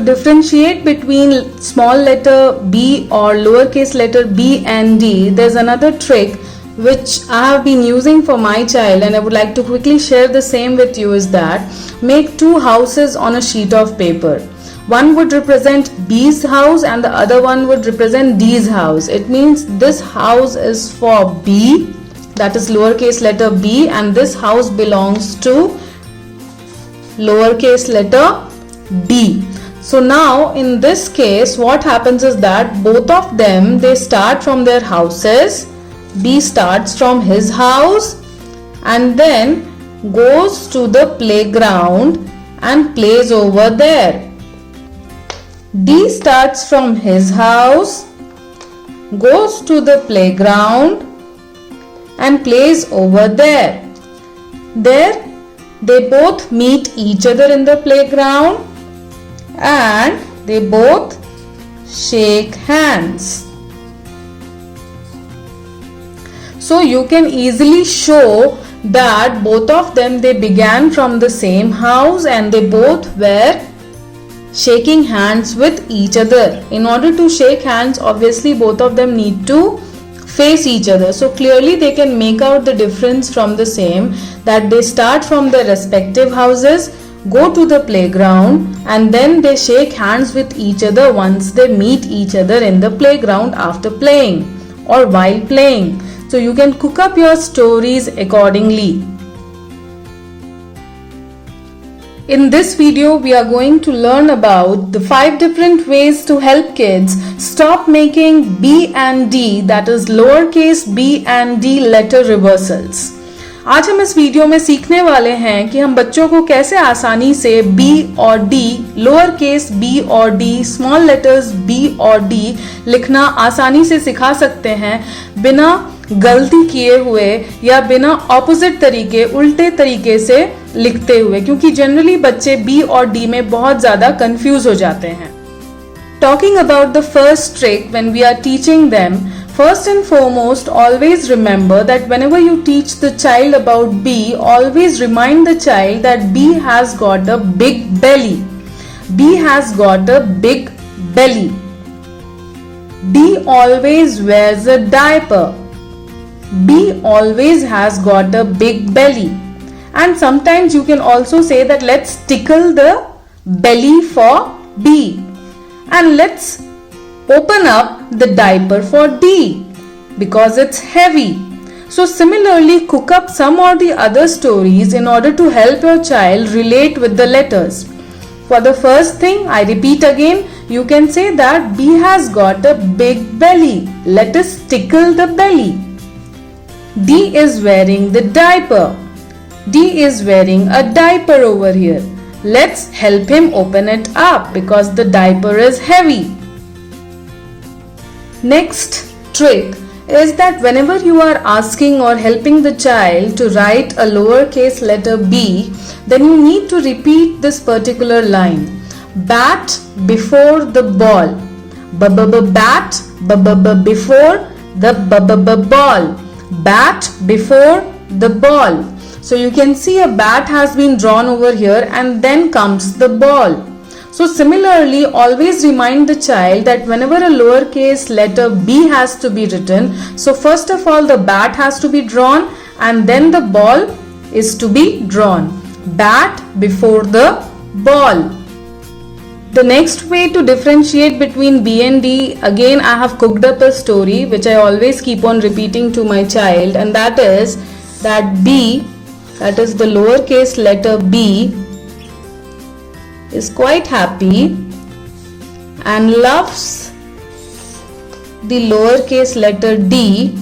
to differentiate between small letter b or lowercase letter b and d, there's another trick which I have been using for my child, and I would like to quickly share the same with you. Is that make two houses on a sheet of paper. One would represent B's house and the other one would represent D's house. It means this house is for B, that is lowercase letter b, and this house belongs to lowercase letter d. So now in this case what happens is that both of them, they start from their houses. B starts from his house and then goes to the playground and plays over there. D starts from his house, goes to the playground and plays over there. There they both meet each other in the playground and they both shake hands. So you can easily show that both of them, they began from the same house and they both were shaking hands with each other. In order to shake hands, obviously both of them need to face each other. So clearly they can make out the difference from the same, that they start from their respective houses, go to the playground and then they shake hands with each other once they meet each other in the playground after playing or while playing. So you can cook up your stories accordingly. In this video, we are going to learn about the 5 different ways to help kids stop making B and D, that is lowercase b and d letter reversals. आज हम इस video में सीखने वाले हैं कि हम बच्चों को कैसे आसानी से B और D, लोअर केस B और D, स्मॉल लेटर्स B और D लिखना आसानी से सिखा सकते हैं बिना गलती किए हुए या बिना ऑपोजिट तरीके, उल्टे तरीके से लिखते हुए, क्योंकि जनरली बच्चे B और D में बहुत ज्यादा कंफ्यूज हो जाते हैं. Talking about the first trick when we are teaching them, first and foremost, always remember that whenever you teach the child about B, always remind the child that B has got a big belly. B has got a big belly. D always wears a diaper. B always has got a big belly. And sometimes you can also say that let's tickle the belly for B. And let's open up the diaper for D because it's heavy. So similarly, cook up some or the other stories in order to help your child relate with the letters. For the first thing, I repeat again, you can say that B has got a big belly. Let us tickle the belly. D is wearing the diaper. D is wearing a diaper over here. Let's help him open it up because the diaper is heavy. Next trick is that whenever you are asking or helping the child to write a lowercase letter B, then you need to repeat this particular line. Bat before the ball. Bat before the ball. Bat before the ball. So you can see a bat has been drawn over here and then comes the ball. So similarly, always remind the child that whenever a lowercase letter B has to be written, so first of all the bat has to be drawn and then the ball is to be drawn. Bat before the ball. The next way to differentiate between B and D, again I have cooked up a story which I always keep on repeating to my child, and that is that B, that is the lowercase letter B, is quite happy and loves the lowercase letter D,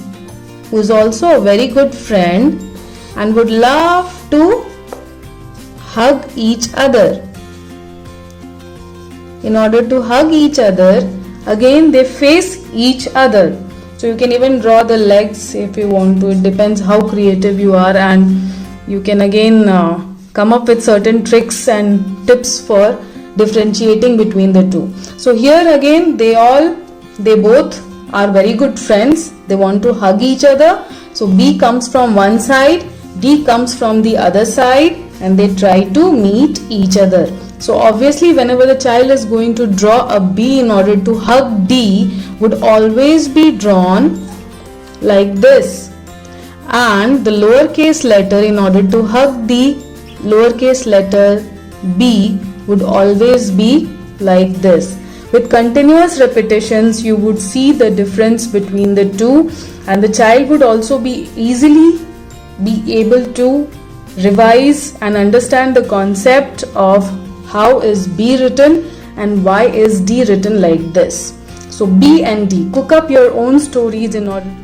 who is also a very good friend and would love to hug each other. In order to hug each other, again they face each other. So you can even draw the legs if you want to. It depends how creative you are, and you can again come up with certain tricks and tips for differentiating between the two. So here again they both are very good friends. They want to hug each other. So B comes from one side, D comes from the other side, and they try to meet each other. So obviously whenever the child is going to draw a B in order to hug D, would always be drawn like this. And the lowercase letter in order to hug the lowercase letter B would always be like this. With continuous repetitions, you would see the difference between the two, and the child would also be easily be able to revise and understand the concept of how is B written and why is D written like this. So B and D, cook up your own stories in order.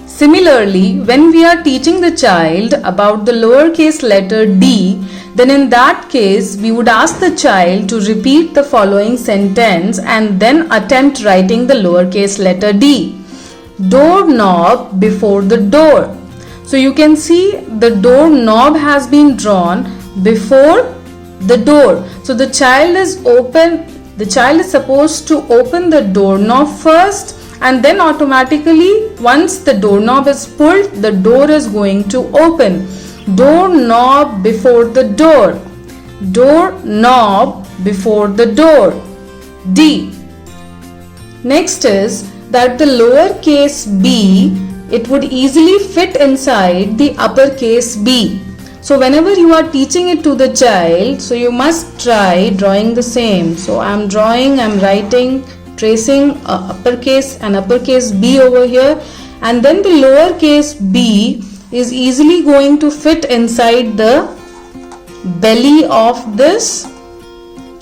Similarly, when we are teaching the child about the lowercase letter D, then in that case we would ask the child to repeat the following sentence and then attempt writing the lowercase letter D. Doorknob before the door. So you can see the door knob has been drawn before the door. So the child is supposed to open the doorknob first, and then automatically once the doorknob is pulled, the door is going to open. Doorknob before the door. Doorknob before the door. D. Next is that the lowercase b, it would easily fit inside the uppercase B. So whenever you are teaching it to the child, so you must try drawing the same. So I'm writing, tracing an uppercase B over here, and then the lowercase b is easily going to fit inside the belly of this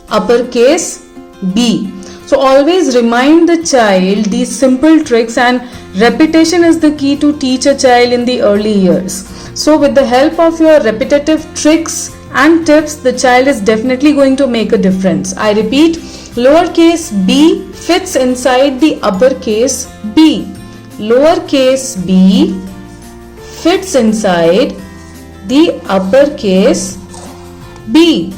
uppercase B. So always remind the child these simple tricks, and repetition is the key to teach a child in the early years. So with the help of your repetitive tricks and tips, the child is definitely going to make a difference. I repeat, lowercase b fits inside the uppercase B. Lowercase b fits inside the uppercase B.